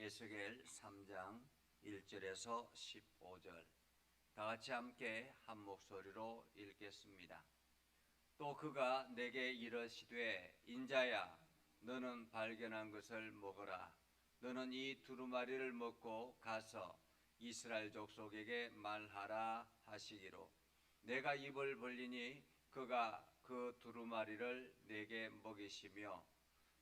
에스겔 3장 1절에서 15절 다 같이 함께 한 목소리로 읽겠습니다. 또 그가 내게 이르시되 인자야 너는 발견한 것을 먹어라. 너는 이 두루마리를 먹고 가서 이스라엘 족속에게 말하라 하시기로 내가 입을 벌리니 그가 그 두루마리를 내게 먹이시며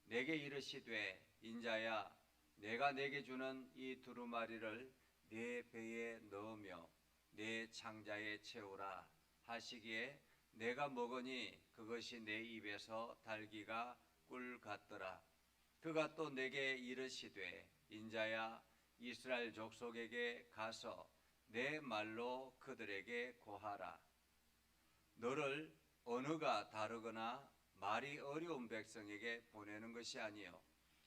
내게 이르시되 인자야 내가 내게 주는 이 두루마리를 내 배에 넣으며 내 창자에 채우라 하시기에 내가 먹으니 그것이 내 입에서 달기가 꿀 같더라. 그가 또 내게 이르시되 인자야 이스라엘 족속에게 가서 내 말로 그들에게 고하라. 너를 언어가 다르거나 말이 어려운 백성에게 보내는 것이 아니요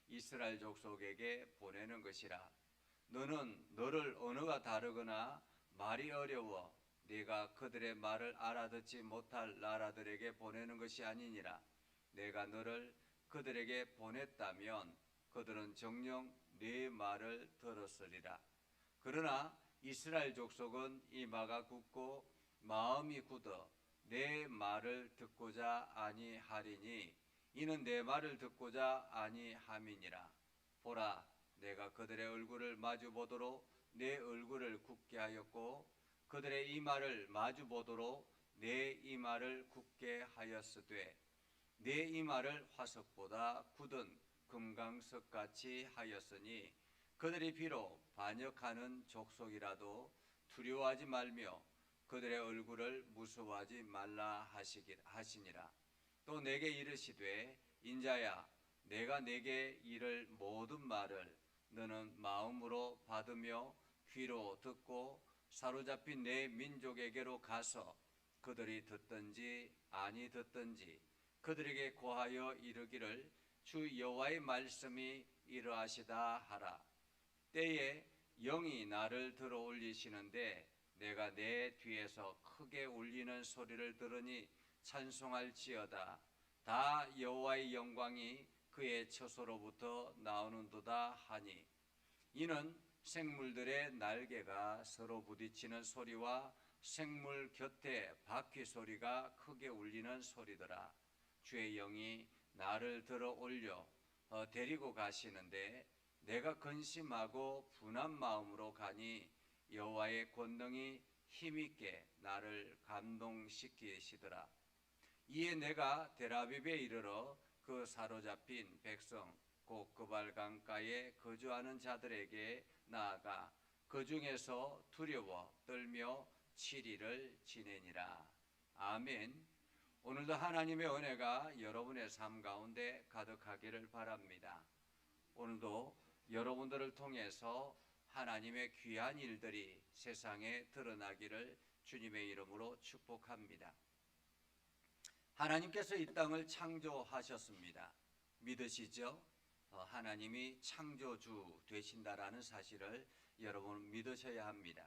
이스라엘 족속에게 보내는 것이라. 너는 너를 언어가 다르거나 말이 어려워 네가 그들의 말을 알아듣지 못할 나라들에게 보내는 것이 아니니라. 내가 너를 그들에게 보냈다면 그들은 정녕 네 말을 들었으리라. 그러나 이스라엘 족속은 이마가 굳고 마음이 굳어 내 말을 듣고자 아니하리니 이는 내 말을 듣고자 아니함이니라. 보라 내가 그들의 얼굴을 마주보도록 내 얼굴을 굳게 하였고 그들의 이마를 마주보도록 내 이마를 굳게 하였으되 내 이마를 화석보다 굳은 금강석같이 하였으니 그들이 비록 반역하는 족속이라도 두려워하지 말며 그들의 얼굴을 무서워하지 말라 하시니라. 또 내게 이르시되 인자야 내가 내게 이를 모든 말을 너는 마음으로 받으며 귀로 듣고 사로잡힌 내 민족에게로 가서 그들이 듣든지 아니 듣든지 그들에게 고하여 이르기를 주 여호와의 말씀이 이러하시다 하라. 때에 영이 나를 들어 올리시는데 내가 내 뒤에서 크게 울리는 소리를 들으니 찬송할지어다. 다 여호와의 영광이 그의 처소로부터 나오는도다 하니 이는 생물들의 날개가 서로 부딪히는 소리와 생물 곁에 바퀴 소리가 크게 울리는 소리더라. 주의 영이 나를 들어 올려 데리고 가시는데 내가 근심하고 분한 마음으로 가니 여호와의 권능이 힘있게 나를 감동시키시더라. 이에 내가 델아비브에 이르러 그 사로잡힌 백성 곧 그발 강가에 거주하는 자들에게 나아가 그 중에서 두려워 떨며 7일을 지내니라. 아멘. 오늘도 하나님의 은혜가 여러분의 삶 가운데 가득하기를 바랍니다. 오늘도 여러분들을 통해서 하나님의 귀한 일들이 세상에 드러나기를 주님의 이름으로 축복합니다. 하나님께서 이 땅을 창조하셨습니다. 믿으시죠? 하나님이 창조주 되신다라는 사실을 여러분 믿으셔야 합니다.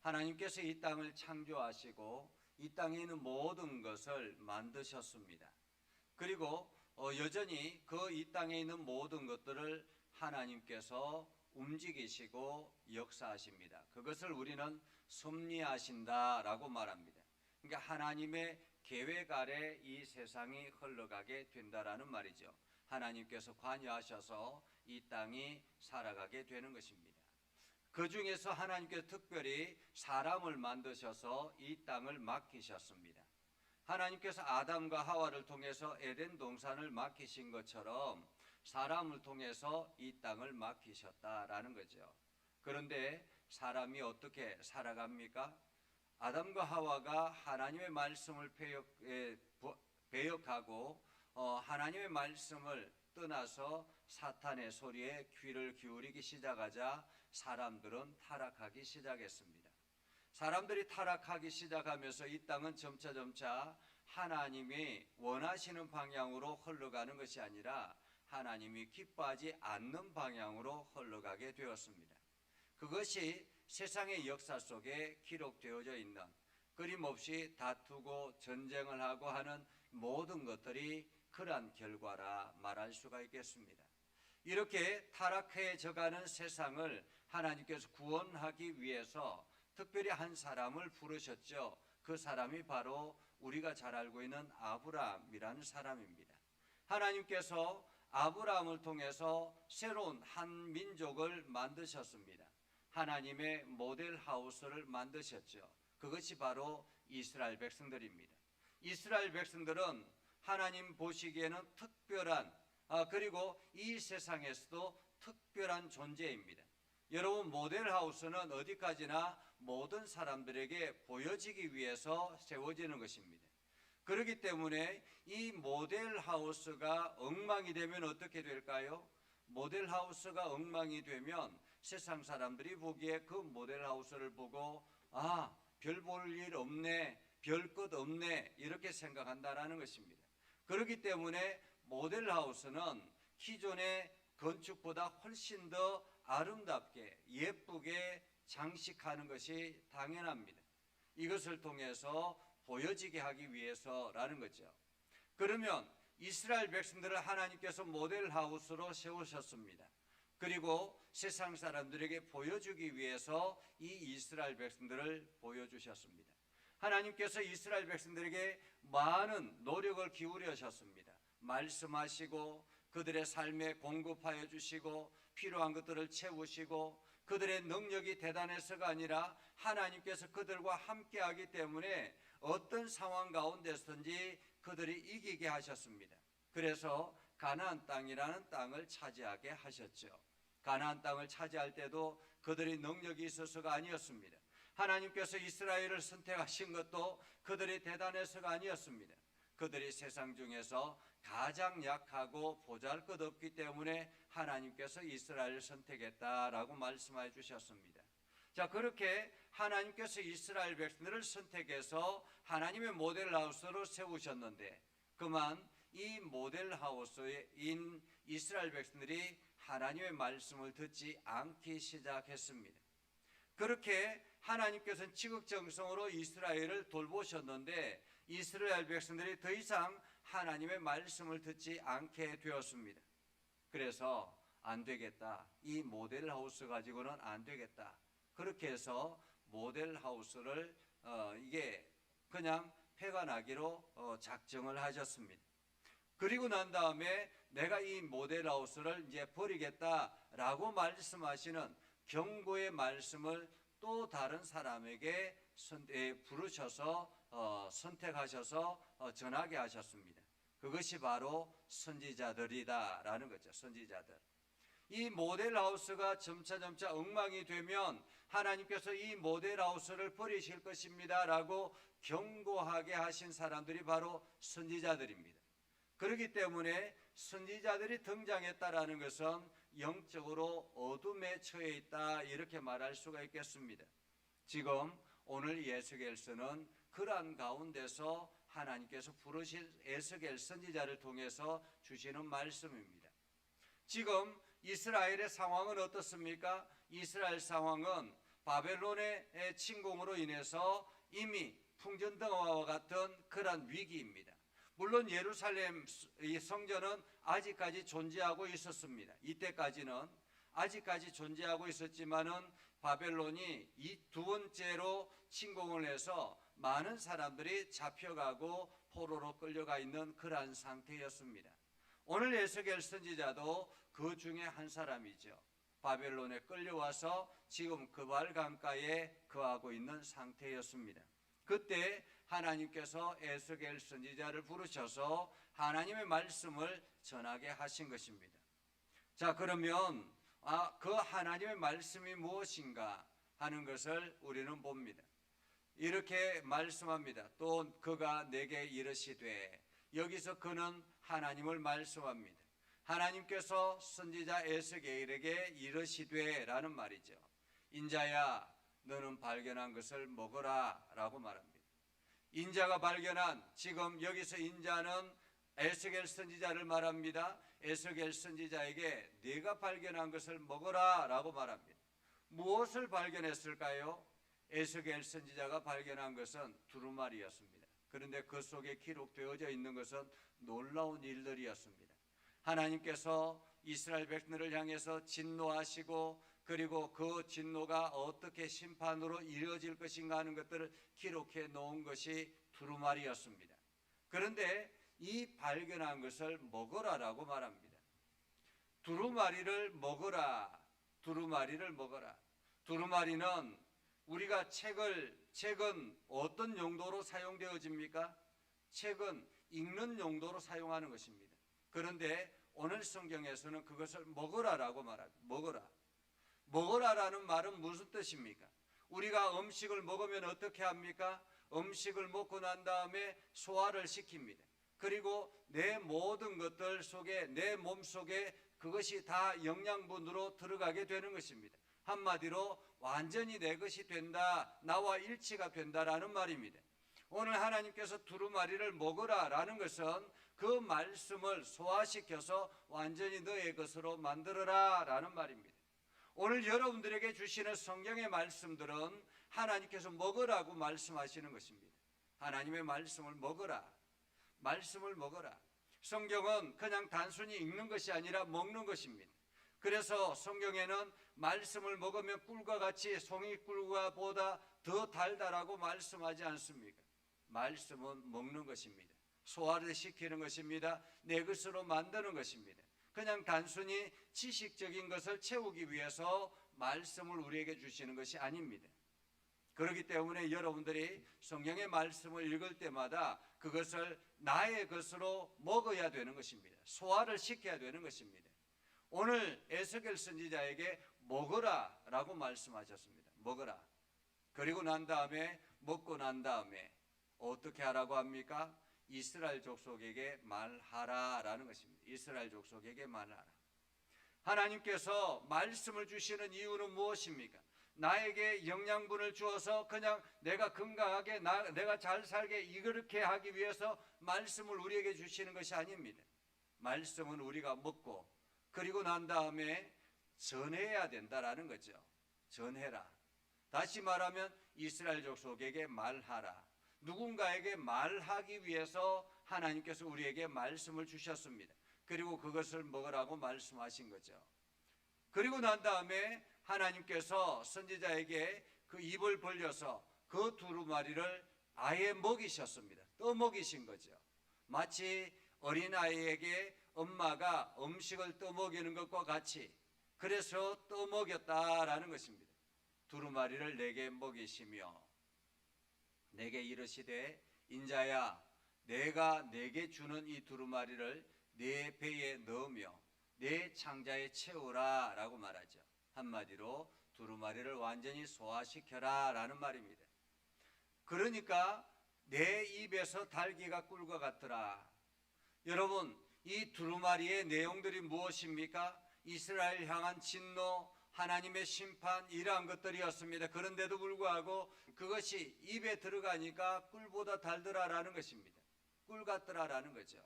하나님께서 이 땅을 창조하시고 이 땅에 있는 모든 것을 만드셨습니다. 그리고 여전히 그 이 땅에 있는 모든 것들을 하나님께서 움직이시고 역사하십니다. 그것을 우리는 섭리하신다라고 말합니다. 그러니까 하나님의 계획 아래 이 세상이 흘러가게 된다라는 말이죠. 하나님께서 관여하셔서 이 땅이 살아가게 되는 것입니다. 그 중에서 하나님께서 특별히 사람을 만드셔서 이 땅을 맡기셨습니다. 하나님께서 아담과 하와를 통해서 에덴 동산을 맡기신 것처럼 사람을 통해서 이 땅을 맡기셨다라는 거죠. 그런데 사람이 어떻게 살아갑니까? 아담과 하와가 하나님의 말씀을 배역하고 하나님의 말씀을 떠나서 사탄의 소리에 귀를 기울이기 시작하자 사람들은 타락하기 시작했습니다. 사람들이 타락하기 시작하면서 이 땅은 점차 하나님이 원하시는 방향으로 흘러가는 것이 아니라 하나님이 기뻐하지 않는 방향으로 흘러가게 되었습니다. 그것이 세상의 역사 속에 기록되어져 있는 끊임없이 다투고 전쟁을 하고 하는 모든 것들이 그러한 결과라 말할 수가 있겠습니다. 이렇게 타락해져가는 세상을 하나님께서 구원하기 위해서 특별히 한 사람을 부르셨죠. 그 사람이 바로 우리가 잘 알고 있는 아브라함이라는 사람입니다. 하나님께서 아브라함을 통해서 새로운 한 민족을 만드셨습니다. 하나님의 모델 하우스를 만드셨죠. 그것이 바로 이스라엘 백성들입니다. 이스라엘 백성들은 하나님 보시기에는 특별한 그리고 이 세상에서도 특별한 존재입니다. 여러분, 모델 하우스는 어디까지나 모든 사람들에게 보여지기 위해서 세워지는 것입니다. 그렇기 때문에 이 모델 하우스가 엉망이 되면 어떻게 될까요? 모델 하우스가 엉망이 되면 세상 사람들이 보기에 그 모델 하우스를 보고 별 볼 일 없네, 별 것 없네 이렇게 생각한다라는 것입니다. 그렇기 때문에 모델 하우스는 기존의 건축보다 훨씬 더 아름답게 예쁘게 장식하는 것이 당연합니다. 이것을 통해서 보여지게 하기 위해서라는 거죠. 그러면 이스라엘 백성들을 하나님께서 모델 하우스로 세우셨습니다. 그리고 세상 사람들에게 보여주기 위해서 이 이스라엘 백성들을 보여주셨습니다. 하나님께서 이스라엘 백성들에게 많은 노력을 기울이셨습니다. 말씀하시고 그들의 삶에 공급하여 주시고 필요한 것들을 채우시고 그들의 능력이 대단해서가 아니라 하나님께서 그들과 함께하기 때문에 어떤 상황 가운데서든지 그들이 이기게 하셨습니다. 그래서 가나안 땅이라는 땅을 차지하게 하셨죠. 가나안 땅을 차지할 때도 그들이 능력이 있어서가 아니었습니다. 하나님께서 이스라엘을 선택하신 것도 그들이 대단해서가 아니었습니다. 그들이 세상 중에서 가장 약하고 보잘것없기 때문에 하나님께서 이스라엘을 선택했다라고 말씀해 주셨습니다. 자, 그렇게 하나님께서 이스라엘 백성들을 선택해서 하나님의 모델 하우스로 세우셨는데 그만 이 모델 하우스인 이스라엘 백성들이 하나님의 말씀을 듣지 않기 시작했습니다. 그렇게 하나님께서는 지극정성으로 이스라엘을 돌보셨는데 이스라엘 백성들이 더 이상 하나님의 말씀을 듣지 않게 되었습니다. 그래서 안 되겠다. 이 모델 하우스 가지고는 안 되겠다. 그렇게 해서 모델 하우스를 이게 그냥 폐가 나기로 작정을 하셨습니다. 그리고 난 다음에 내가 이 모델 하우스를 이제 버리겠다라고 말씀하시는 경고의 말씀을 또 다른 사람에게 부르셔서 선택하셔서 전하게 하셨습니다. 그것이 바로 선지자들이다라는 거죠. 선지자들. 이 모델 하우스가 점차 엉망이 되면 하나님께서 이 모델 하우스를 버리실 것입니다라고 경고하게 하신 사람들이 바로 선지자들입니다. 그렇기 때문에 선지자들이 등장했다라는 것은 영적으로 어둠에 처해 있다 이렇게 말할 수가 있겠습니다. 지금 오늘 에스겔서는 그러한 가운데서 하나님께서 부르실 에스겔 선지자를 통해서 주시는 말씀입니다. 지금 이스라엘의 상황은 어떻습니까? 이스라엘 상황은 바벨론의 침공으로 인해서 이미 풍전등화와 같은 그러한 위기입니다. 물론 예루살렘 이 성전은 아직까지 존재하고 있었습니다. 이때까지는 아직까지 존재하고 있었지만은 바벨론이 이 두 번째로 침공을 해서 많은 사람들이 잡혀가고 포로로 끌려가 있는 그러한 상태였습니다. 오늘 에스겔 선지자도 그 중에 한 사람이죠. 바벨론에 끌려와서 지금 그발 강가에 거하고 있는 상태였습니다. 그때 하나님께서 에스겔 선지자를 부르셔서 하나님의 말씀을 전하게 하신 것입니다. 자, 그러면 그 하나님의 말씀이 무엇인가 하는 것을 우리는 봅니다. 이렇게 말씀합니다. 또 그가 내게 이르시되, 여기서 그는 하나님을 말씀합니다. 하나님께서 선지자 에스겔에게 이르시되 라는 말이죠. 인자야, 너는 발견한 것을 먹어라 라고 말합니다. 인자가 발견한, 지금 여기서 인자는 에스겔 선지자를 말합니다. 에스겔 선지자에게 네가 발견한 것을 먹어라 라고 말합니다. 무엇을 발견했을까요? 에스겔 선지자가 발견한 것은 두루마리였습니다. 그런데 그 속에 기록되어져 있는 것은 놀라운 일들이었습니다. 하나님께서 이스라엘 백성들을 향해서 진노하시고 그리고 그 진노가 어떻게 심판으로 이루어질 것인가 하는 것들을 기록해 놓은 것이 두루마리였습니다. 그런데 이 발견한 것을 먹으라라고 말합니다. 두루마리를 먹으라. 두루마리를 먹어라. 두루마리는 우리가 책은 어떤 용도로 사용되어집니까? 책은 읽는 용도로 사용하는 것입니다. 그런데 오늘 성경에서는 그것을 먹으라라고 말합니다. 먹으라. 먹으라라는 말은 무슨 뜻입니까? 우리가 음식을 먹으면 어떻게 합니까? 음식을 먹고 난 다음에 소화를 시킵니다. 그리고 내 모든 것들 속에, 내 몸 속에 그것이 다 영양분으로 들어가게 되는 것입니다. 한마디로 완전히 내 것이 된다, 나와 일치가 된다라는 말입니다. 오늘 하나님께서 두루마리를 먹으라라는 것은 그 말씀을 소화시켜서 완전히 너의 것으로 만들어라라는 말입니다. 오늘 여러분들에게 주시는 성경의 말씀들은 하나님께서 먹으라고 말씀하시는 것입니다. 하나님의 말씀을 먹으라. 말씀을 먹어라. 성경은 그냥 단순히 읽는 것이 아니라 먹는 것입니다. 그래서 성경에는 말씀을 먹으면 꿀과 같이 송이꿀과 보다 더 달달하고 말씀하지 않습니까? 말씀은 먹는 것입니다. 소화를 시키는 것입니다. 내 것으로 만드는 것입니다. 그냥 단순히 지식적인 것을 채우기 위해서 말씀을 우리에게 주시는 것이 아닙니다. 그렇기 때문에 여러분들이 성경의 말씀을 읽을 때마다 그것을 나의 것으로 먹어야 되는 것입니다. 소화를 시켜야 되는 것입니다. 오늘 에스겔 선지자에게 먹으라라고 말씀하셨습니다. 먹으라. 그리고 난 다음에 먹고 난 다음에 어떻게 하라고 합니까? 이스라엘 족속에게 말하라라는 것입니다. 이스라엘 족속에게 말하라. 하나님께서 말씀을 주시는 이유는 무엇입니까? 나에게 영양분을 주어서 그냥 내가 건강하게 내가 잘 살게 이렇게 하기 위해서 말씀을 우리에게 주시는 것이 아닙니다. 말씀은 우리가 먹고 그리고 난 다음에 전해야 된다라는 거죠. 전해라. 다시 말하면 이스라엘 족속에게 말하라. 누군가에게 말하기 위해서 하나님께서 우리에게 말씀을 주셨습니다. 그리고 그것을 먹으라고 말씀하신 거죠. 그리고 난 다음에 하나님께서 선지자에게 그 입을 벌려서 그 두루마리를 아예 먹이셨습니다. 떠먹이신 거죠. 마치 어린아이에게 엄마가 음식을 떠먹이는 것과 같이 그래서 떠먹였다라는 것입니다. 두루마리를 내게 먹이시며 내게 이르시되 인자야 내가 내게 주는 이 두루마리를 내 배에 넣으며 내 창자에 채우라 라고 말하죠. 한마디로 두루마리를 완전히 소화시켜라 라는 말입니다. 그러니까 내 입에서 달기가 꿀과 같더라. 여러분 이 두루마리의 내용들이 무엇입니까? 이스라엘 향한 진노, 하나님의 심판 이러한 것들이었습니다. 그런데도 불구하고 그것이 입에 들어가니까 꿀보다 달더라라는 것입니다. 꿀 같더라라는 거죠.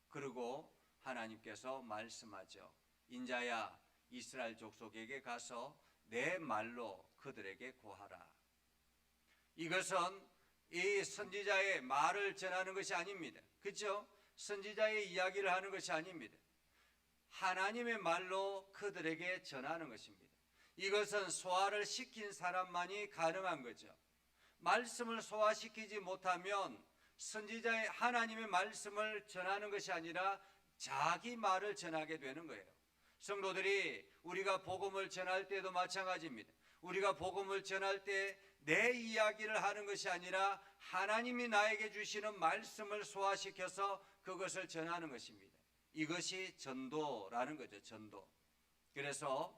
그리고 하나님께서 말씀하죠. 인자야 이스라엘 족속에게 가서 내 말로 그들에게 고하라. 이것은 이 선지자의 말을 전하는 것이 아닙니다. 그렇죠? 선지자의 이야기를 하는 것이 아닙니다. 하나님의 말로 그들에게 전하는 것입니다. 이것은 소화를 시킨 사람만이 가능한 거죠. 말씀을 소화시키지 못하면 선지자의 하나님의 말씀을 전하는 것이 아니라 자기 말을 전하게 되는 거예요. 성도들이 우리가 복음을 전할 때도 마찬가지입니다. 우리가 복음을 전할 때 내 이야기를 하는 것이 아니라 하나님이 나에게 주시는 말씀을 소화시켜서 그것을 전하는 것입니다. 이것이 전도라는 거죠. 전도. 그래서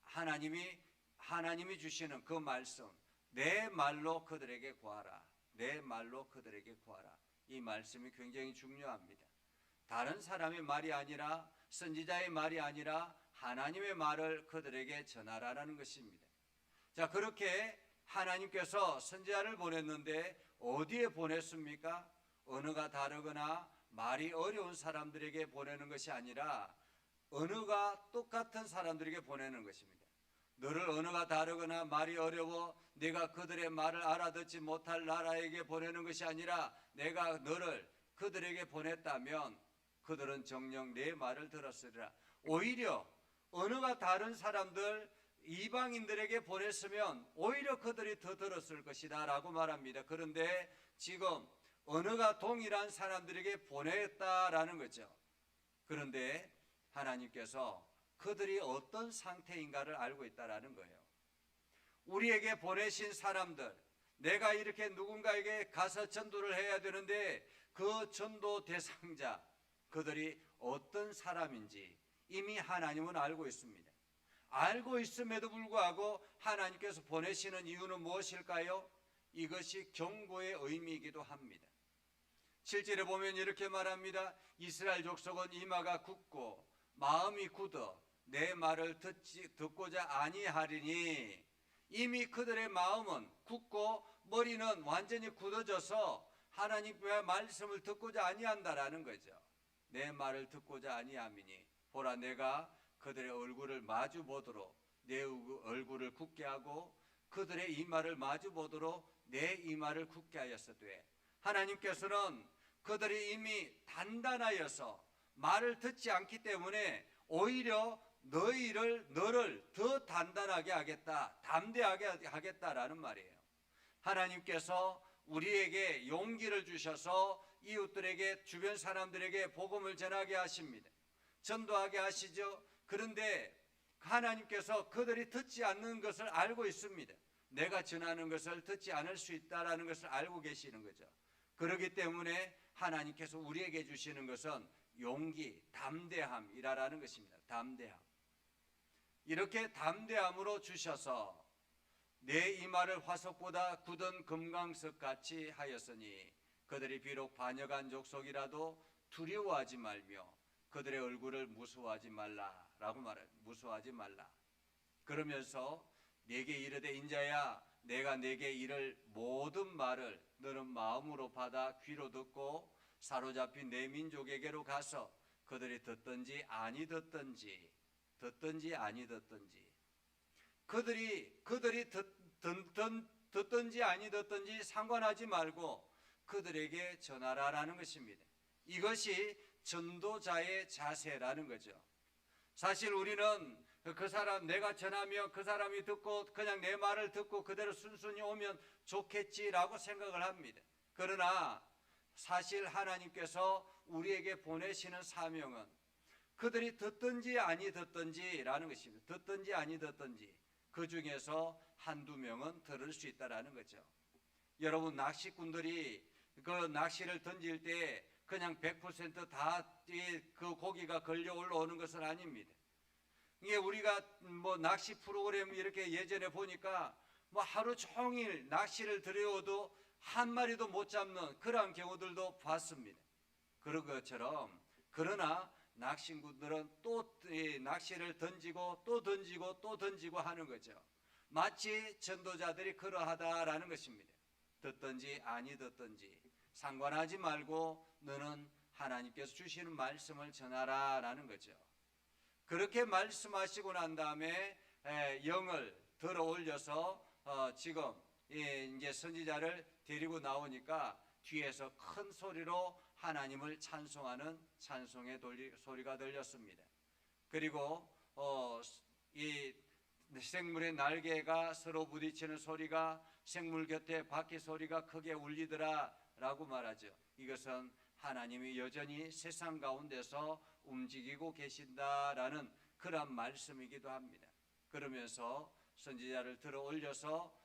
하나님이 주시는 그 말씀, 내 말로 그들에게 구하라. 내 말로 그들에게 구하라. 이 말씀이 굉장히 중요합니다. 다른 사람의 말이 아니라 선지자의 말이 아니라 하나님의 말을 그들에게 전하라는 것입니다. 자, 그렇게 하나님께서 선지자를 보냈는데 어디에 보냈습니까? 언어가 다르거나 말이 어려운 사람들에게 보내는 것이 아니라 언어가 똑같은 사람들에게 보내는 것입니다. 너를 언어가 다르거나 말이 어려워 내가 그들의 말을 알아듣지 못할 나라에게 보내는 것이 아니라 내가 너를 그들에게 보냈다면 그들은 정녕 내 말을 들었으리라. 오히려 언어가 다른 사람들, 이방인들에게 보냈으면 오히려 그들이 더 들었을 것이다 라고 말합니다. 그런데 지금 언어가 동일한 사람들에게 보냈다라는 거죠. 그런데 하나님께서 그들이 어떤 상태인가를 알고 있다라는 거예요. 우리에게 보내신 사람들, 내가 이렇게 누군가에게 가서 전도를 해야 되는데 그 전도 대상자, 그들이 어떤 사람인지 이미 하나님은 알고 있습니다. 알고 있음에도 불구하고 하나님께서 보내시는 이유는 무엇일까요? 이것이 경고의 의미이기도 합니다. 7절에 보면 이렇게 말합니다. 이스라엘 족속은 이마가 굳고 마음이 굳어 내 말을 듣고자 아니하리니, 이미 그들의 마음은 굳고 머리는 완전히 굳어져서 하나님의 말씀을 듣고자 아니한다라는 거죠. 내 말을 듣고자 아니함이니 보라, 내가 그들의 얼굴을 마주 보도록 내 얼굴을 굳게 하고 그들의 이마를 마주 보도록 내 이마를 굳게 하였으되, 하나님께서는 그들이 이미 단단하여서 말을 듣지 않기 때문에 오히려 너를 더 단단하게 하겠다, 담대하게 하겠다라는 말이에요. 하나님께서 우리에게 용기를 주셔서 이웃들에게, 주변 사람들에게 복음을 전하게 하십니다. 전도하게 하시죠. 그런데 하나님께서 그들이 듣지 않는 것을 알고 있습니다. 내가 전하는 것을 듣지 않을 수 있다라는 것을 알고 계시는 거죠. 그렇기 때문에 하나님께서 우리에게 주시는 것은 용기, 담대함이라는 것입니다. 담대함. 이렇게 담대함으로 주셔서 내 이마를 화석보다 굳은 금강석 같이 하였으니 그들이 비록 반역한 족속이라도 두려워하지 말며 그들의 얼굴을 무서워하지 말라라고 말해요. 무서워하지 말라. 그러면서 내게 이르되, 인자야, 내가 내게 이를 모든 말을 너는 마음으로 받아 귀로 듣고 사로잡힌 내 민족에게로 가서 그들이 듣든지 아니 듣든지 아니 듣든지, 그들이 듣든지 아니 듣든지 상관하지 말고 그들에게 전하라라는 것입니다. 이것이 전도자의 자세라는 거죠. 사실 우리는 그 사람, 내가 전하면 그 사람이 듣고 그냥 내 말을 듣고 그대로 순순히 오면 좋겠지라고 생각을 합니다. 그러나 사실 하나님께서 우리에게 보내시는 사명은 그들이 듣든지 아니 듣든지라는 것입니다. 듣든지 아니 듣든지 그 중에서 한두 명은 들을 수 있다라는 거죠. 여러분, 낚시꾼들이 그 낚시를 던질 때 그냥 100% 그 고기가 걸려 올라오는 것은 아닙니다. 이게 우리가 뭐 낚시 프로그램 이렇게 예전에 보니까 뭐 하루 종일 낚시를 들여오도 한 마리도 못 잡는 그러한 경우들도 봤습니다. 그런 것처럼, 그러나 낚시꾼들은 또 낚시를 던지고 또 던지고 또 던지고 하는 거죠. 마치 전도자들이 그러하다라는 것입니다. 듣든지 아니 듣든지 상관하지 말고 너는 하나님께서 주시는 말씀을 전하라라는 거죠. 그렇게 말씀하시고 난 다음에 영을 들어 올려서 지금 이제 선지자를 데리고 나오니까 뒤에서 큰 소리로 하나님을 찬송하는 찬송의 소리가 들렸습니다. 그리고 이 생물의 날개가 서로 부딪히는 소리가, 생물 곁에 바퀴 소리가 크게 울리더라라고 말하죠. 이것은 하나님이 여전히 세상 가운데서 움직이고 계신다라는 그런 말씀이기도 합니다. 그러면서 선지자를 들어 올려서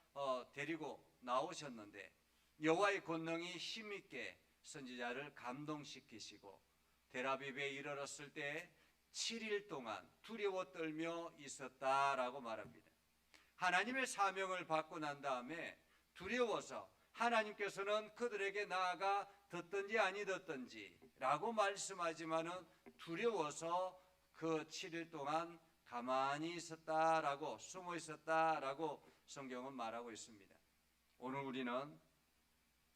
데리고 나오셨는데 여호와의 권능이 힘있게 선지자를 감동시키시고 데라비브에 이르렀을 때 7일 동안 두려워 떨며 있었다라고 말합니다. 하나님의 사명을 받고 난 다음에 두려워서 하나님께서는 그들에게 나아가 듣든지 아니 듣든지 라고 말씀하지만은 두려워서 그 7일 동안 가만히 있었다라고, 숨어 있었다라고 성경은 말하고 있습니다. 오늘 우리는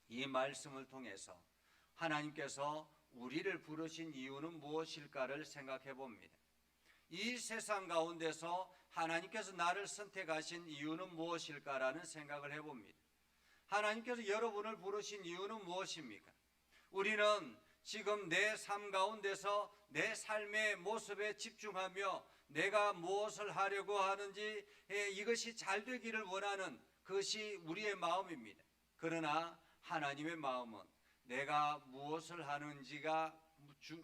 이 말씀을 통해서 하나님께서 우리를 부르신 이유는 무엇일까를 생각해 봅니다. 이 세상 가운데서 하나님께서 나를 선택하신 이유는 무엇일까라는 생각을 해봅니다. 하나님께서 여러분을 부르신 이유는 무엇입니까? 우리는 지금 내 삶 가운데서 내 삶의 모습에 집중하며 내가 무엇을 하려고 하는지 이것이 잘 되기를 원하는 그것이 우리의 마음입니다. 그러나 하나님의 마음은 내가 무엇을 하는지가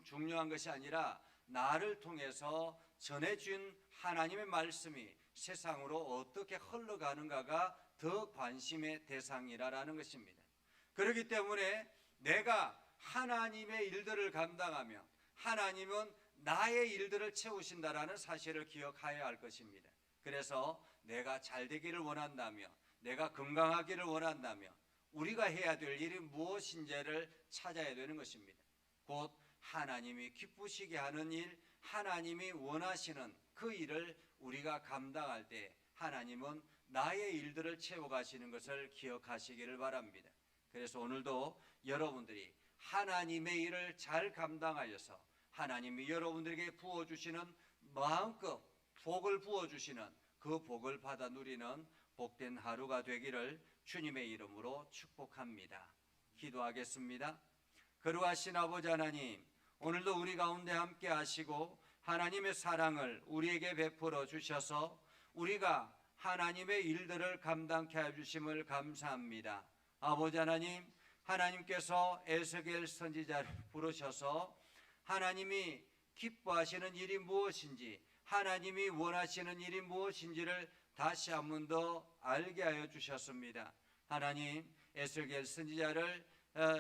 중요한 것이 아니라 나를 통해서 전해준 하나님의 말씀이 세상으로 어떻게 흘러가는가가 더 관심의 대상이라는 것입니다. 그렇기 때문에 내가 하나님의 일들을 감당하며 하나님은 나의 일들을 채우신다라는 사실을 기억해야 할 것입니다. 그래서 내가 잘 되기를 원한다며 내가 건강하기를 원한다며 우리가 해야 될 일이 무엇인지를 찾아야 되는 것입니다. 곧 하나님이 기쁘시게 하는 일, 하나님이 원하시는 그 일을 우리가 감당할 때 하나님은 나의 일들을 채워가시는 것을 기억하시기를 바랍니다. 그래서 오늘도 여러분들이 하나님의 일을 잘 감당하여서 하나님이 여러분들에게 부어주시는 마음껏 복을 부어주시는 그 복을 받아 누리는 복된 하루가 되기를 주님의 이름으로 축복합니다. 기도하겠습니다. 거룩하신 아버지 하나님, 오늘도 우리 가운데 함께 하시고 하나님의 사랑을 우리에게 베풀어 주셔서 우리가 하나님의 일들을 감당케 해주심을 감사합니다. 아버지 하나님, 하나님께서 에스겔 선지자를 부르셔서 하나님이 기뻐하시는 일이 무엇인지, 하나님이 원하시는 일이 무엇인지를 다시 한 번 더 알게 하여 주셨습니다. 하나님, 에스겔 선지자를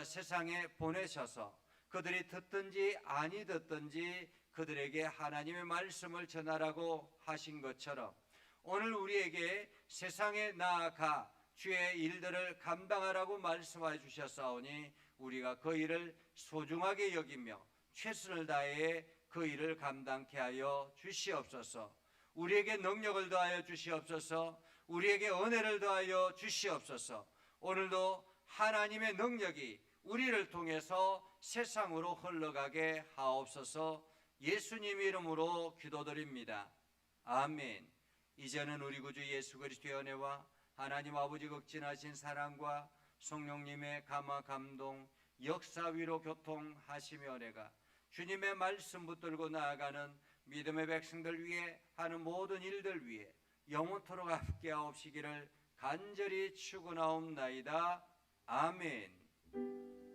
세상에 보내셔서 그들이 듣든지 아니 듣든지 그들에게 하나님의 말씀을 전하라고 하신 것처럼 오늘 우리에게 세상에 나아가 주의 일들을 감당하라고 말씀해 주셨사오니 우리가 그 일을 소중하게 여기며 최선을 다해 그 일을 감당케 하여 주시옵소서. 우리에게 능력을 더하여 주시옵소서. 우리에게 은혜를 더하여 주시옵소서. 오늘도 하나님의 능력이 우리를 통해서 세상으로 흘러가게 하옵소서. 예수님 이름으로 기도드립니다. 아멘. 이제는 우리 구주 예수 그리스도의 은혜와 하나님 아버지 극진하신 사랑과 성령님의 감화 감동 역사 위로 교통하시며 은혜가 주님의 말씀 붙들고 나아가는 믿음의 백성들 위해 하는 모든 일들 위해 영원토록 함께 하옵시기를 간절히 축원하옵나이다. 아멘.